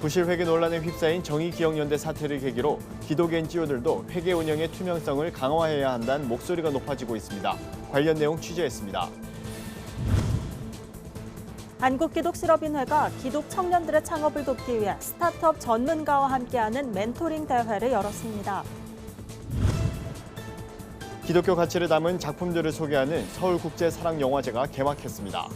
부실 회계 논란에 휩싸인 정의기억연대 사태를 계기로 기독 NGO들도 회계 운영의 투명성을 강화해야 한다는 목소리가 높아지고 있습니다. 관련 내용 취재했습니다. 한국기독실업인회가 기독 청년들의 창업을 돕기 위해 스타트업 전문가와 함께하는 멘토링 대회를 열었습니다. 기독교 가치를 담은 작품들을 소개하는 서울국제사랑영화제가 개막했습니다.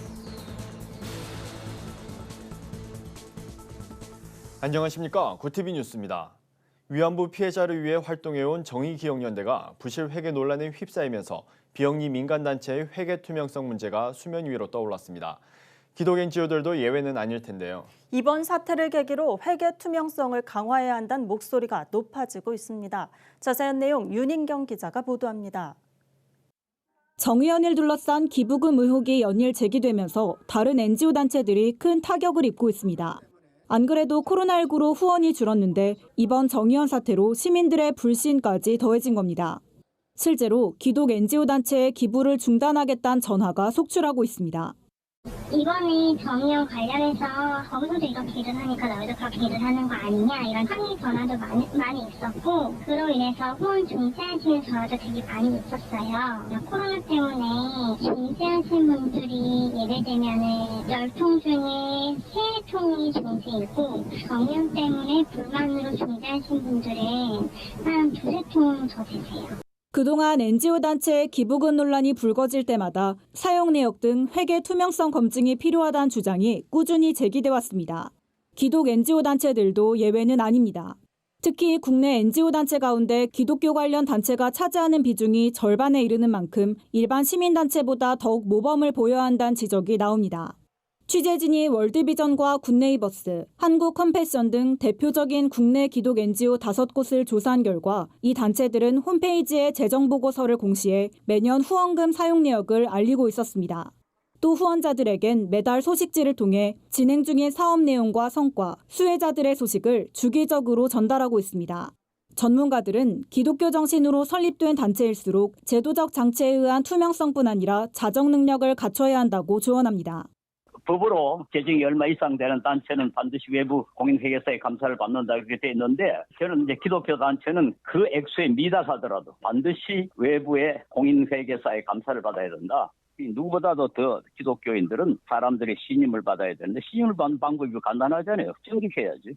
안녕하십니까. 고티비 뉴스입니다. 위안부 피해자를 위해 활동해온 정의기억연대가 부실 회계 논란에 휩싸이면서 비영리 민간단체의 회계 투명성 문제가 수면 위로 떠올랐습니다. 기독 NGO들도 예외는 아닐 텐데요. 이번 사태를 계기로 회계 투명성을 강화해야 한다는 목소리가 높아지고 있습니다. 자세한 내용 윤인경 기자가 보도합니다. 정의연을 둘러싼 기부금 의혹이 연일 제기되면서 다른 NGO 단체들이 큰 타격을 입고 있습니다. 안 그래도 코로나19로 후원이 줄었는데 이번 정의연 사태로 시민들의 불신까지 더해진 겁니다. 실제로 기독 NGO 단체의 기부를 중단하겠다는 전화가 속출하고 있습니다. 이번에 정의연 관련해서 거기서도 이렇게 일을 하니까 너희도 그렇게 일을 하는 거 아니냐 이런 항의 전화도 많이 있었고 그로 인해서 후원 중지하시는 전화도 되게 많이 있었어요. 코로나 때문에 중지하신 분들이 예를 들면은 10통 중에 3통이 중지이고 정의연 때문에 불만으로 중지하신 분들은 한 2~3통 더 되세요. 그동안 NGO 단체의 기부금 논란이 불거질 때마다 사용 내역 등 회계 투명성 검증이 필요하다는 주장이 꾸준히 제기돼 왔습니다. 기독 NGO 단체들도 예외는 아닙니다. 특히 국내 NGO 단체 가운데 기독교 관련 단체가 차지하는 비중이 절반에 이르는 만큼 일반 시민단체보다 더욱 모범을 보여야 한다는 지적이 나옵니다. 취재진이 월드비전과 굿네이버스, 한국컴패션 등 대표적인 국내 기독 NGO 5곳을 조사한 결과 이 단체들은 홈페이지에 재정보고서를 공시해 매년 후원금 사용 내역을 알리고 있었습니다. 또 후원자들에겐 매달 소식지를 통해 진행 중인 사업 내용과 성과, 수혜자들의 소식을 주기적으로 전달하고 있습니다. 전문가들은 기독교 정신으로 설립된 단체일수록 제도적 장치에 의한 투명성뿐 아니라 자정 능력을 갖춰야 한다고 조언합니다. 법으로 재정이 얼마 이상 되는 단체는 반드시 외부 공인회계사의 감사를 받는다 이렇게 돼 있는데 저는 이제 기독교 단체는 그 액수에 미달하더라도 반드시 외부의 공인회계사의 감사를 받아야 된다. 누구보다도 더 기독교인들은 사람들의 신임을 받아야 되는데 신임을 받는 방법이 간단하잖아요. 정직해야지.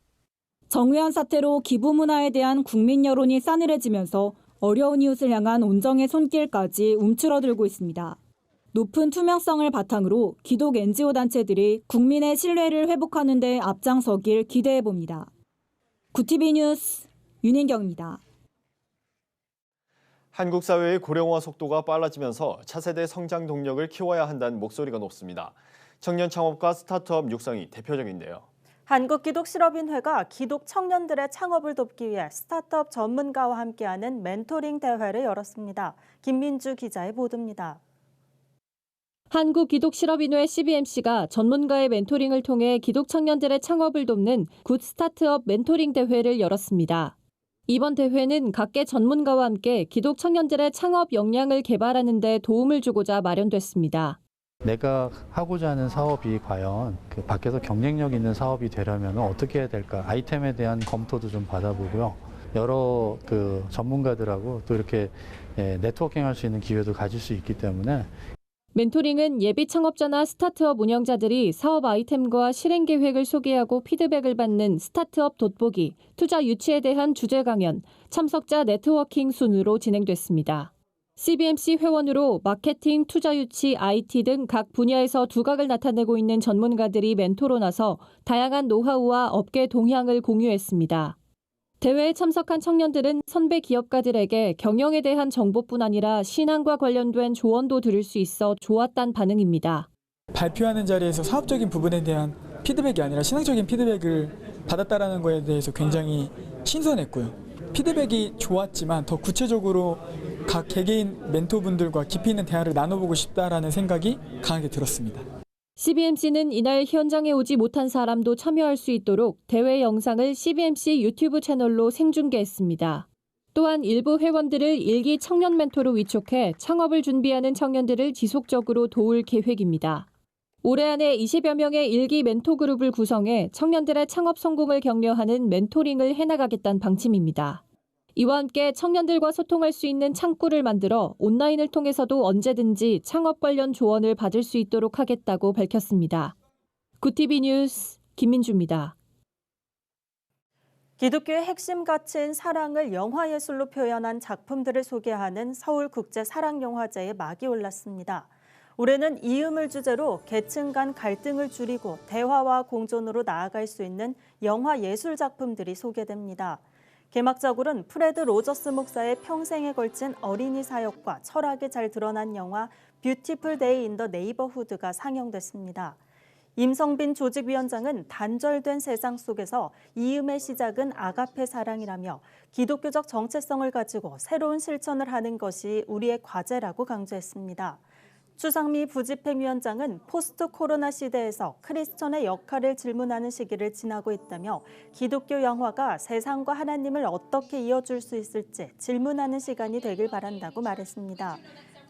정의연 사태로 기부 문화에 대한 국민 여론이 싸늘해지면서 어려운 이웃을 향한 온정의 손길까지 움츠러들고 있습니다. 높은 투명성을 바탕으로 기독 NGO 단체들이 국민의 신뢰를 회복하는 데 앞장서길 기대해봅니다. 구티비 뉴스 윤인경입니다. 한국 사회의 고령화 속도가 빨라지면서 차세대 성장 동력을 키워야 한다는 목소리가 높습니다. 청년 창업과 스타트업 육성이 대표적인데요. 한국기독실업인회가 기독 청년들의 창업을 돕기 위해 스타트업 전문가와 함께하는 멘토링 대회를 열었습니다. 김민주 기자의 보도입니다. 한국기독실업인회 CBMC가 전문가의 멘토링을 통해 기독 청년들의 창업을 돕는 굿 스타트업 멘토링 대회를 열었습니다. 이번 대회는 각계 전문가와 함께 기독 청년들의 창업 역량을 개발하는 데 도움을 주고자 마련됐습니다. 내가 하고자 하는 사업이 과연 그 밖에서 경쟁력 있는 사업이 되려면 어떻게 해야 될까? 아이템에 대한 검토도 좀 받아보고요. 여러 그 전문가들하고 또 이렇게 네트워킹할 수 있는 기회도 가질 수 있기 때문에 멘토링은 예비 창업자나 스타트업 운영자들이 사업 아이템과 실행 계획을 소개하고 피드백을 받는 스타트업 돋보기, 투자 유치에 대한 주제 강연, 참석자 네트워킹 순으로 진행됐습니다. CBMC 회원으로 마케팅, 투자 유치, IT 등 각 분야에서 두각을 나타내고 있는 전문가들이 멘토로 나서 다양한 노하우와 업계 동향을 공유했습니다. 대회에 참석한 청년들은 선배 기업가들에게 경영에 대한 정보뿐 아니라 신앙과 관련된 조언도 들을 수 있어 좋았다는 반응입니다. 발표하는 자리에서 사업적인 부분에 대한 피드백이 아니라 신앙적인 피드백을 받았다는 것에 대해서 굉장히 신선했고요. 피드백이 좋았지만 더 구체적으로 각 개개인 멘토분들과 깊이 있는 대화를 나눠보고 싶다라는 생각이 강하게 들었습니다. CBMC는 이날 현장에 오지 못한 사람도 참여할 수 있도록 대회 영상을 CBMC 유튜브 채널로 생중계했습니다. 또한 일부 회원들을 일기 청년 멘토로 위촉해 창업을 준비하는 청년들을 지속적으로 도울 계획입니다. 올해 안에 20여 명의 일기 멘토 그룹을 구성해 청년들의 창업 성공을 격려하는 멘토링을 해나가겠다는 방침입니다. 이와 함께 청년들과 소통할 수 있는 창구를 만들어 온라인을 통해서도 언제든지 창업 관련 조언을 받을 수 있도록 하겠다고 밝혔습니다. 구티비 뉴스 김민주입니다. 기독교의 핵심 가치인 사랑을 영화예술로 표현한 작품들을 소개하는 서울국제사랑영화제에 막이 올랐습니다. 올해는 이음을 주제로 계층 간 갈등을 줄이고 대화와 공존으로 나아갈 수 있는 영화예술 작품들이 소개됩니다. 개막작으로는 프레드 로저스 목사의 평생에 걸친 어린이 사역과 철학이 잘 드러난 영화 뷰티풀 데이 인 더 네이버후드가 상영됐습니다. 임성빈 조직위원장은 단절된 세상 속에서 이음의 시작은 아가페 사랑이라며 기독교적 정체성을 가지고 새로운 실천을 하는 것이 우리의 과제라고 강조했습니다. 추상미 부집행위원장은 포스트 코로나 시대에서 크리스천의 역할을 질문하는 시기를 지나고 있다며 기독교 영화가 세상과 하나님을 어떻게 이어줄 수 있을지 질문하는 시간이 되길 바란다고 말했습니다.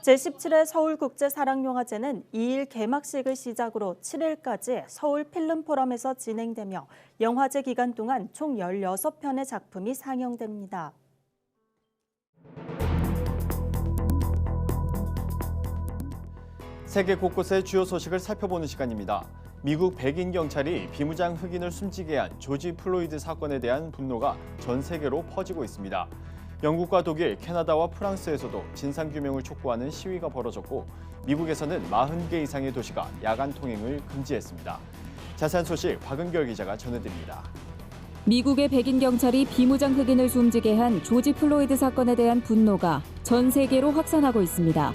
제17회 서울국제사랑영화제는 2일 개막식을 시작으로 7일까지 서울필름포럼에서 진행되며 영화제 기간 동안 총 16편의 작품이 상영됩니다. 세계 곳곳의 주요 소식을 살펴보는 시간입니다. 미국 백인 경찰이 비무장 흑인을 숨지게 한 조지 플로이드 사건에 대한 분노가 전 세계로 퍼지고 있습니다. 영국과 독일, 캐나다와 프랑스에서도 진상규명을 촉구하는 시위가 벌어졌고 미국에서는 40개 이상의 도시가 야간 통행을 금지했습니다. 자세한 소식 박은결 기자가 전해드립니다. 미국의 백인 경찰이 비무장 흑인을 숨지게 한 조지 플로이드 사건에 대한 분노가 전 세계로 확산하고 있습니다.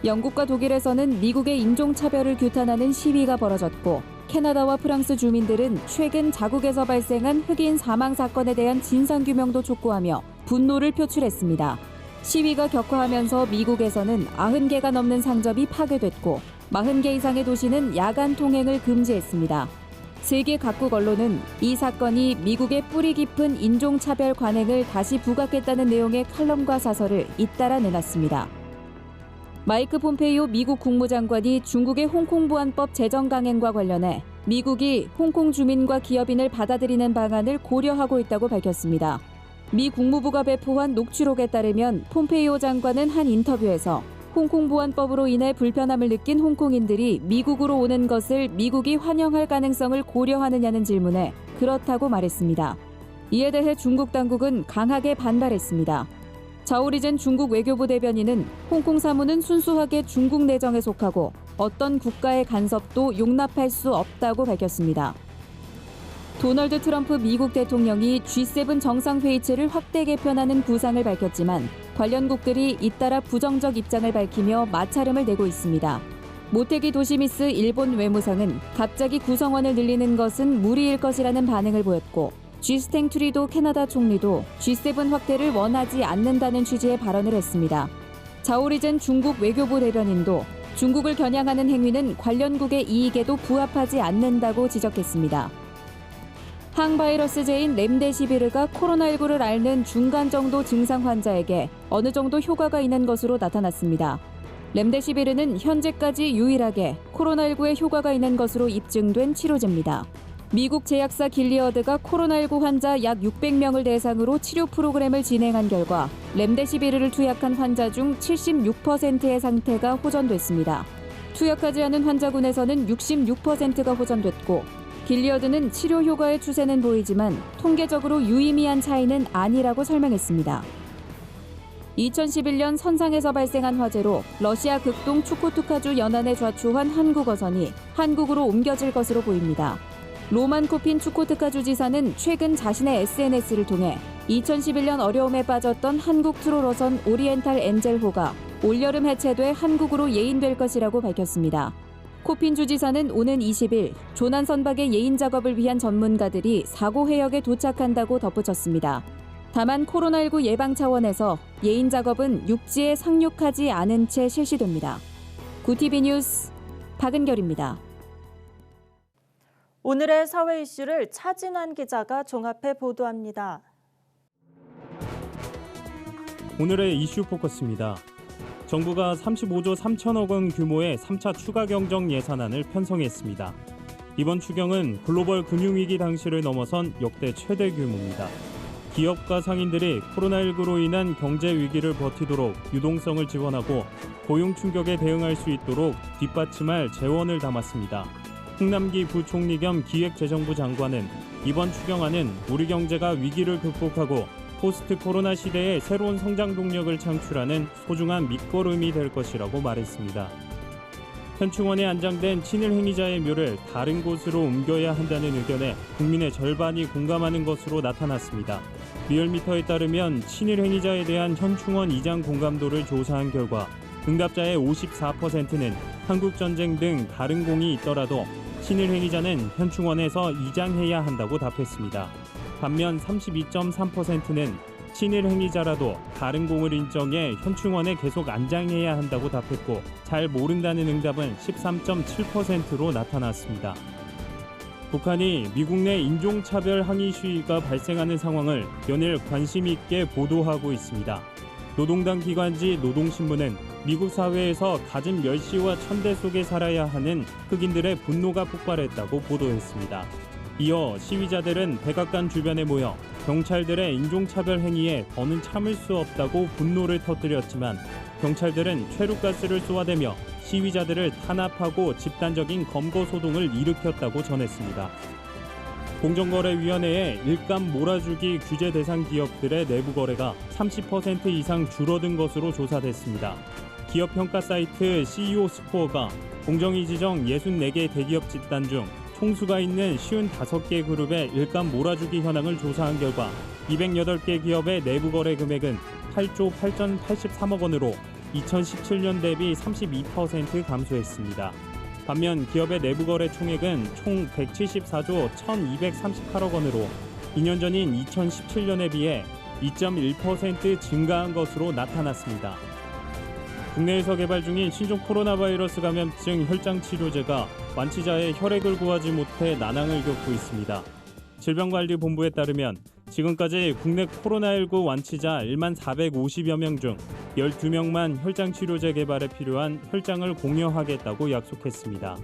영국과 독일에서는 미국의 인종차별을 규탄하는 시위가 벌어졌고 캐나다와 프랑스 주민들은 최근 자국에서 발생한 흑인 사망 사건에 대한 진상규명도 촉구하며 분노를 표출했습니다. 시위가 격화하면서 미국에서는 90개가 넘는 상점이 파괴됐고 40개 이상의 도시는 야간 통행을 금지했습니다. 세계 각국 언론은 이 사건이 미국의 뿌리 깊은 인종차별 관행을 다시 부각했다는 내용의 칼럼과 사설을 잇따라 내놨습니다. 마이크 폼페이오 미국 국무장관이 중국의 홍콩 보안법 제정 강행과 관련해 미국이 홍콩 주민과 기업인을 받아들이는 방안을 고려하고 있다고 밝혔습니다. 미 국무부가 배포한 녹취록에 따르면 폼페이오 장관은 한 인터뷰에서 홍콩 보안법으로 인해 불편함을 느낀 홍콩인들이 미국으로 오는 것을 미국이 환영할 가능성을 고려하느냐는 질문에 그렇다고 말했습니다. 이에 대해 중국 당국은 강하게 반발했습니다. 자오리젠 중국 외교부 대변인은 홍콩 사무는 순수하게 중국 내정에 속하고 어떤 국가의 간섭도 용납할 수 없다고 밝혔습니다. 도널드 트럼프 미국 대통령이 G7 정상회의체를 확대 개편하는 구상을 밝혔지만 관련국들이 잇따라 부정적 입장을 밝히며 마찰음을 내고 있습니다. 모테기 도시미스 일본 외무상은 갑자기 구성원을 늘리는 것은 무리일 것이라는 반응을 보였고 쥐스탱 트리도 캐나다 총리도 G7 확대를 원하지 않는다는 취지의 발언을 했습니다. 자오리젠 중국 외교부 대변인도 중국을 겨냥하는 행위는 관련국의 이익에도 부합하지 않는다고 지적했습니다. 항바이러스제인 렘데시비르가 코로나19를 앓는 중간 정도 증상 환자에게 어느 정도 효과가 있는 것으로 나타났습니다. 렘데시비르는 현재까지 유일하게 코로나19에 효과가 있는 것으로 입증된 치료제입니다. 미국 제약사 길리어드가 코로나19 환자 약 600명을 대상으로 치료 프로그램을 진행한 결과 렘데시비르를 투약한 환자 중 76%의 상태가 호전됐습니다. 투약하지 않은 환자군에서는 66%가 호전됐고 길리어드는 치료 효과의 추세는 보이지만 통계적으로 유의미한 차이는 아니라고 설명했습니다. 2011년 선상에서 발생한 화재로 러시아 극동 추코투카주 연안에 좌초한 한국어선이 한국으로 옮겨질 것으로 보입니다. 로만 코핀 추코트카주 지사는 최근 자신의 SNS를 통해 2011년 어려움에 빠졌던 한국 트롤어선 오리엔탈 엔젤호가 올여름 해체돼 한국으로 예인될 것이라고 밝혔습니다. 코핀 주지사는 오는 20일 조난 선박의 예인 작업을 위한 전문가들이 사고 해역에 도착한다고 덧붙였습니다. 다만 코로나19 예방 차원에서 예인 작업은 육지에 상륙하지 않은 채 실시됩니다. 구티비 뉴스 박은결입니다. 오늘의 사회 이슈를 차진환 기자가 종합해 보도합니다. 오늘의 이슈 포커스입니다. 정부가 35조 3천억 원 규모의 3차 추가 경정 예산안을 편성했습니다. 이번 추경은 글로벌 금융위기 당시를 넘어선 역대 최대 규모입니다. 기업과 상인들이 코로나19로 인한 경제 위기를 버티도록 유동성을 지원하고 고용 충격에 대응할 수 있도록 뒷받침할 재원을 담았습니다. 홍남기 부총리 겸 기획재정부 장관은 이번 추경안은 우리 경제가 위기를 극복하고 포스트 코로나 시대에 새로운 성장 동력을 창출하는 소중한 밑거름이 될 것이라고 말했습니다. 현충원에 안장된 친일 행위자의 묘를 다른 곳으로 옮겨야 한다는 의견에 국민의 절반이 공감하는 것으로 나타났습니다. 리얼미터에 따르면 친일 행위자에 대한 현충원 이장 공감도를 조사한 결과 응답자의 54%는 한국전쟁 등 다른 공이 있더라도 친일 행위자는 현충원에서 이장해야 한다고 답했습니다. 반면 32.3%는 친일 행위자라도 다른 공을 인정해 현충원에 계속 안장해야 한다고 답했고 잘 모른다는 응답은 13.7%로 나타났습니다. 북한이 미국 내 인종차별 항의 시위가 발생하는 상황을 연일 관심 있게 보도하고 있습니다. 노동당 기관지 노동신문은 미국 사회에서 갖은 멸시와 천대 속에 살아야 하는 흑인들의 분노가 폭발했다고 보도했습니다. 이어 시위자들은 백악관 주변에 모여 경찰들의 인종차별 행위에 더는 참을 수 없다고 분노를 터뜨렸지만 경찰들은 최루가스를 쏘아대며 시위자들을 탄압하고 집단적인 검거 소동을 일으켰다고 전했습니다. 공정거래위원회의 일감 몰아주기 규제 대상 기업들의 내부 거래가 30% 이상 줄어든 것으로 조사됐습니다. 기업 평가 사이트 CEO 스코어가 공정위 지정 64개 대기업 집단 중 총수가 있는 55개 그룹의 일감 몰아주기 현황을 조사한 결과 208개 기업의 내부 거래 금액은 8조 8,083억 원으로 2017년 대비 32% 감소했습니다. 반면 기업의 내부 거래 총액은 총 174조 1,238억 원으로 2년 전인 2017년에 비해 2.1% 증가한 것으로 나타났습니다. 국내에서 개발 중인 신종 코로나 바이러스 감염증 혈장 치료제가 완치자의 혈액을 구하지 못해 난항을 겪고 있습니다. 질병관리본부에 따르면 지금까지 국내 코로나19 완치자 1만 450여 명 중 12명만 혈장 치료제 개발에 필요한 혈장을 공여하겠다고 약속했습니다.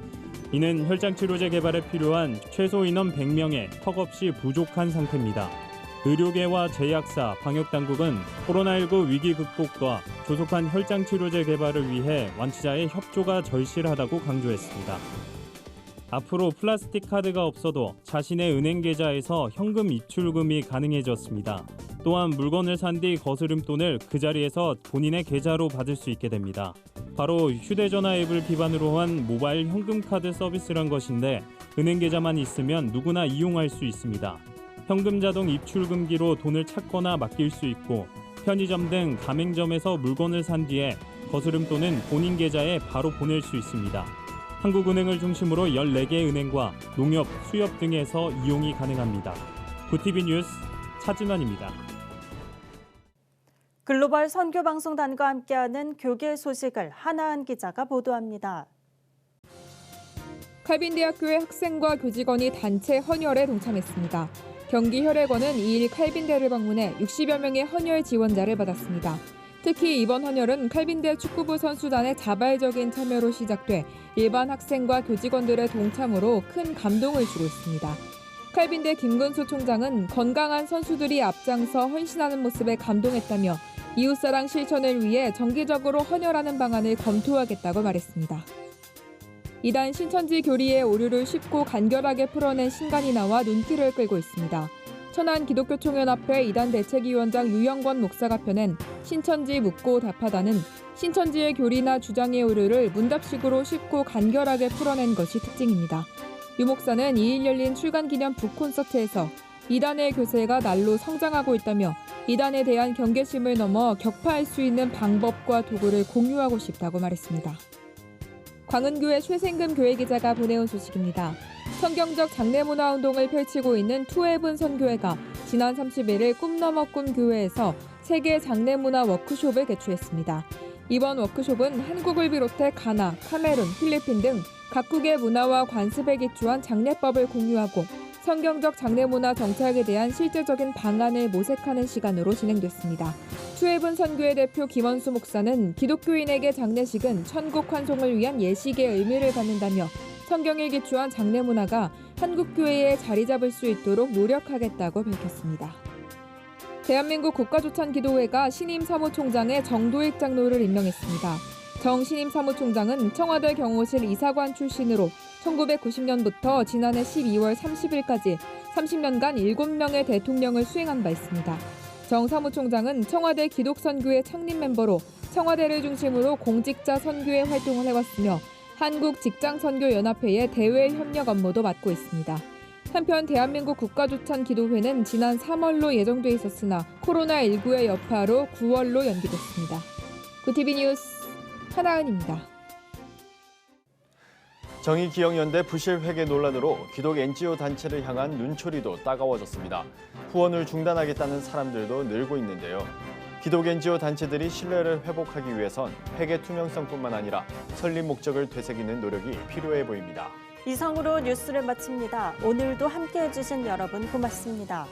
이는 혈장 치료제 개발에 필요한 최소 인원 100명에 턱없이 부족한 상태입니다. 의료계와 제약사, 방역당국은 코로나19 위기 극복과 조속한 혈장 치료제 개발을 위해 완치자의 협조가 절실하다고 강조했습니다. 앞으로 플라스틱 카드가 없어도 자신의 은행 계좌에서 현금 입출금이 가능해졌습니다. 또한 물건을 산 뒤 거스름돈을 그 자리에서 본인의 계좌로 받을 수 있게 됩니다. 바로 휴대전화 앱을 기반으로 한 모바일 현금카드 서비스란 것인데 은행 계좌만 있으면 누구나 이용할 수 있습니다. 현금 자동 입출금기로 돈을 찾거나 맡길 수 있고 편의점 등 가맹점에서 물건을 산 뒤에 거스름돈은 본인 계좌에 바로 보낼 수 있습니다. 한국은행을 중심으로 14개 은행과 농협, 수협 등에서 이용이 가능합니다. 구티비 뉴스 차진원입니다. 글로벌 선교방송단과 함께하는 교계 소식을 하나은 기자가 보도합니다. 칼빈대학교의 학생과 교직원이 단체 헌혈에 동참했습니다. 경기혈액원은 2일 칼빈대를 방문해 60여 명의 헌혈 지원자를 받았습니다. 특히 이번 헌혈은 칼빈대 축구부 선수단의 자발적인 참여로 시작돼 일반 학생과 교직원들의 동참으로 큰 감동을 주고 있습니다. 칼빈대 김근수 총장은 건강한 선수들이 앞장서 헌신하는 모습에 감동했다며 이웃사랑 실천을 위해 정기적으로 헌혈하는 방안을 검토하겠다고 말했습니다. 이단 신천지 교리의 오류를 쉽고 간결하게 풀어낸 신간이 나와 눈길을 끌고 있습니다. 천안기독교총연합회 이단 대책위원장 유영권 목사가 펴낸 신천지 묻고 답하다는 신천지의 교리나 주장의 오류를 문답식으로 쉽고 간결하게 풀어낸 것이 특징입니다. 유 목사는 2일 열린 출간기념 북콘서트에서 이단의 교세가 날로 성장하고 있다며 이단에 대한 경계심을 넘어 격파할 수 있는 방법과 도구를 공유하고 싶다고 말했습니다. 광은교회 최생금 교회기자가 보내온 소식입니다. 성경적 장례문화운동을 펼치고 있는 투헤븐 선교회가 지난 31일 꿈넘어 꿈교회에서 세계 장례문화 워크숍을 개최했습니다. 이번 워크숍은 한국을 비롯해 가나, 카메룬, 필리핀 등 각국의 문화와 관습에 기초한 장례법을 공유하고 성경적 장례문화 정착에 대한 실제적인 방안을 모색하는 시간으로 진행됐습니다. 추혜분 선교회 대표 김원수 목사는 기독교인에게 장례식은 천국 환송을 위한 예식의 의미를 갖는다며 성경에 기초한 장례 문화가 한국 교회에 자리 잡을 수 있도록 노력하겠다고 밝혔습니다. 대한민국 국가조찬기도회가 신임 사무총장에 정도익 장로를 임명했습니다. 정 신임 사무총장은 청와대 경호실 이사관 출신으로 1990년부터 지난해 12월 30일까지 30년간 7명의 대통령을 수행한 바 있습니다. 정 사무총장은 청와대 기독선교회 창립 멤버로 청와대를 중심으로 공직자 선교회 활동을 해왔으며 한국직장선교연합회의 대외 협력 업무도 맡고 있습니다. 한편 대한민국 국가조찬기도회는 지난 3월로 예정돼 있었으나 코로나19의 여파로 9월로 연기됐습니다. 구TV 뉴스 하나은입니다. 정의기억연대 부실 회계 논란으로 기독 NGO 단체를 향한 눈초리도 따가워졌습니다. 후원을 중단하겠다는 사람들도 늘고 있는데요. 기독 NGO 단체들이 신뢰를 회복하기 위해선 회계 투명성뿐만 아니라 설립 목적을 되새기는 노력이 필요해 보입니다. 이상으로 뉴스를 마칩니다. 오늘도 함께해 주신 여러분 고맙습니다.